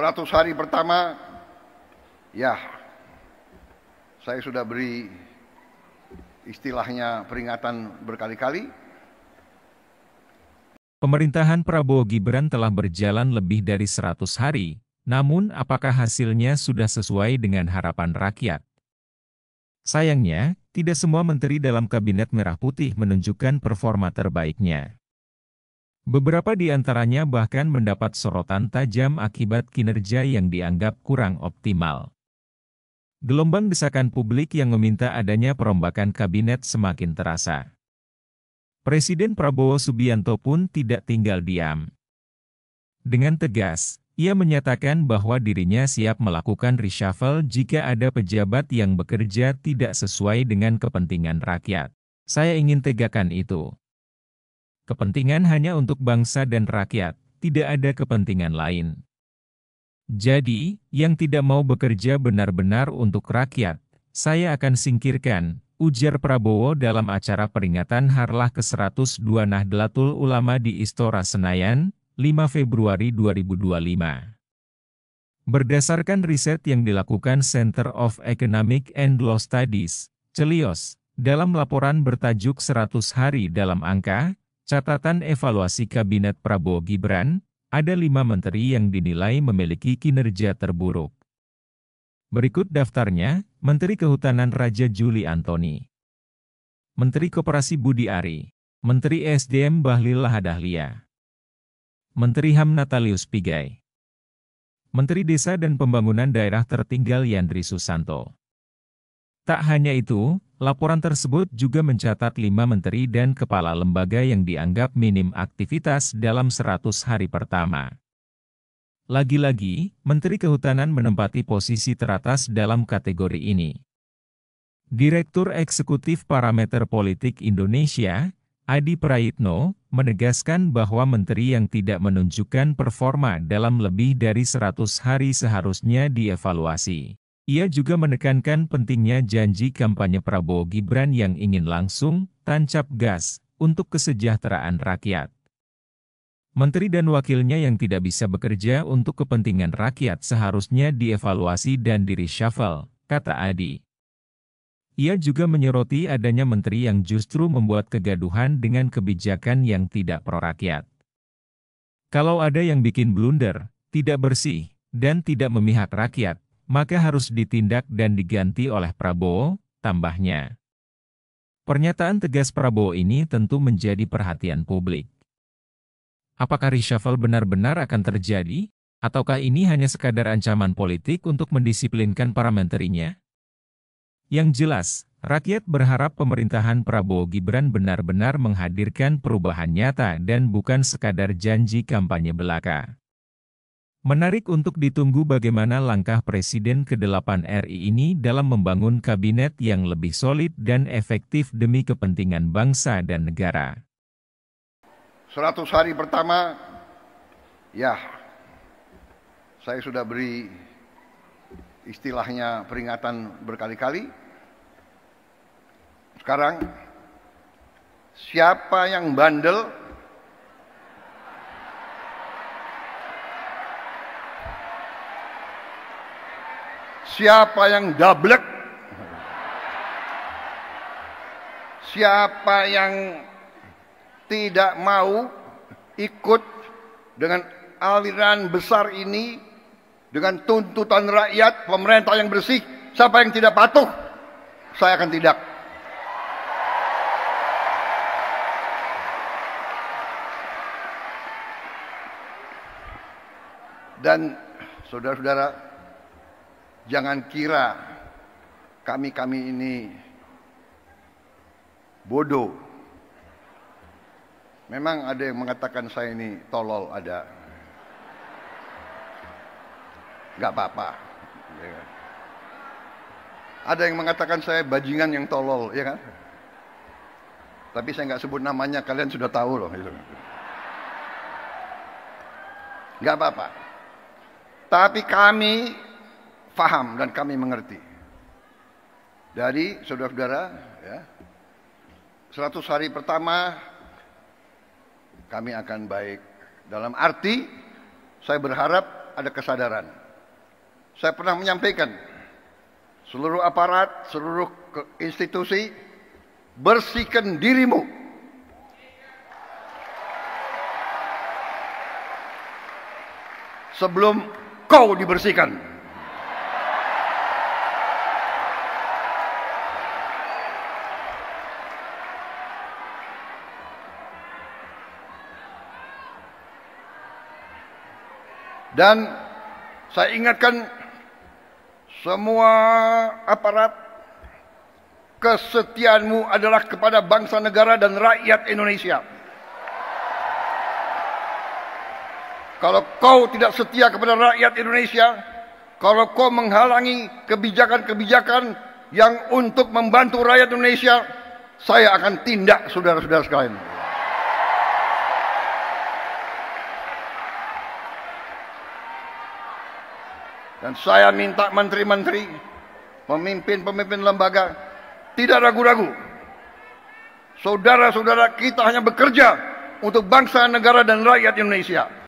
100 hari pertama, ya saya sudah beri istilahnya peringatan berkali-kali. Pemerintahan Prabowo Gibran telah berjalan lebih dari 100 hari, namun apakah hasilnya sudah sesuai dengan harapan rakyat? Sayangnya, tidak semua menteri dalam Kabinet Merah Putih menunjukkan performa terbaiknya. Beberapa di antaranya bahkan mendapat sorotan tajam akibat kinerja yang dianggap kurang optimal. Gelombang desakan publik yang meminta adanya perombakan kabinet semakin terasa. Presiden Prabowo Subianto pun tidak tinggal diam. Dengan tegas, ia menyatakan bahwa dirinya siap melakukan reshuffle jika ada pejabat yang bekerja tidak sesuai dengan kepentingan rakyat. Saya ingin tegakkan itu. Kepentingan hanya untuk bangsa dan rakyat, tidak ada kepentingan lain. Jadi, yang tidak mau bekerja benar-benar untuk rakyat, saya akan singkirkan, ujar Prabowo dalam acara peringatan Harlah ke-102 Nahdlatul Ulama di Istora Senayan, 5 Februari 2025. Berdasarkan riset yang dilakukan Center of Economic and Law Studies, CELIOS, dalam laporan bertajuk 100 hari dalam angka, catatan evaluasi Kabinet Prabowo Gibran, ada 5 menteri yang dinilai memiliki kinerja terburuk. Berikut daftarnya: Menteri Kehutanan Raja Juli Antoni, Menteri Koperasi Budi Ari, Menteri SDM Bahlil Lahadalia, Menteri HAM Natalius Pigai, Menteri Desa dan Pembangunan Daerah Tertinggal Yandri Susanto. Tak hanya itu, laporan tersebut juga mencatat 5 menteri dan kepala lembaga yang dianggap minim aktivitas dalam 100 hari pertama. Lagi-lagi, Menteri Kehutanan menempati posisi teratas dalam kategori ini. Direktur Eksekutif Parameter Politik Indonesia, Adi Prayitno, menegaskan bahwa menteri yang tidak menunjukkan performa dalam lebih dari 100 hari seharusnya dievaluasi. Ia juga menekankan pentingnya janji kampanye Prabowo Gibran yang ingin langsung, tancap gas, untuk kesejahteraan rakyat. Menteri dan wakilnya yang tidak bisa bekerja untuk kepentingan rakyat seharusnya dievaluasi dan di-reshuffle, kata Adi. Ia juga menyoroti adanya menteri yang justru membuat kegaduhan dengan kebijakan yang tidak pro-rakyat. Kalau ada yang bikin blunder, tidak bersih, dan tidak memihak rakyat, maka harus ditindak dan diganti oleh Prabowo, tambahnya. Pernyataan tegas Prabowo ini tentu menjadi perhatian publik. Apakah reshuffle benar-benar akan terjadi, ataukah ini hanya sekadar ancaman politik untuk mendisiplinkan para menterinya? Yang jelas, rakyat berharap pemerintahan Prabowo Gibran benar-benar menghadirkan perubahan nyata dan bukan sekadar janji kampanye belaka. Menarik untuk ditunggu bagaimana langkah Presiden ke-8 RI ini dalam membangun kabinet yang lebih solid dan efektif demi kepentingan bangsa dan negara. 100 hari pertama, ya saya sudah beri istilahnya peringatan berkali-kali. Sekarang, siapa yang bandel, siapa yang dablek, siapa yang tidak mau ikut dengan aliran besar ini, dengan tuntutan rakyat, pemerintah yang bersih, siapa yang tidak patuh, saya akan tidak. Dan saudara-saudara, jangan kira kami ini bodoh. Memang ada yang mengatakan saya ini tolol, ada. Nggak apa-apa. Ada yang mengatakan saya bajingan yang tolol, ya kan? Tapi saya nggak sebut namanya, kalian sudah tahu loh. Nggak apa-apa. Tapi kami paham dan kami mengerti. Dari saudara-saudara, ya, 100 hari pertama kami akan baik. Dalam arti, saya berharap ada kesadaran. Saya pernah menyampaikan, seluruh aparat, seluruh institusi, bersihkan dirimu. Sebelum kau dibersihkan. Dan saya ingatkan semua aparat, kesetiaanmu adalah kepada bangsa negara dan rakyat Indonesia. Kalau kau tidak setia kepada rakyat Indonesia, kalau kau menghalangi kebijakan-kebijakan yang untuk membantu rakyat Indonesia, saya akan tindak, saudara-saudara sekalian. Dan saya minta menteri-menteri, pemimpin-pemimpin lembaga, tidak ragu-ragu. Saudara-saudara kita hanya bekerja untuk bangsa, negara, dan rakyat Indonesia.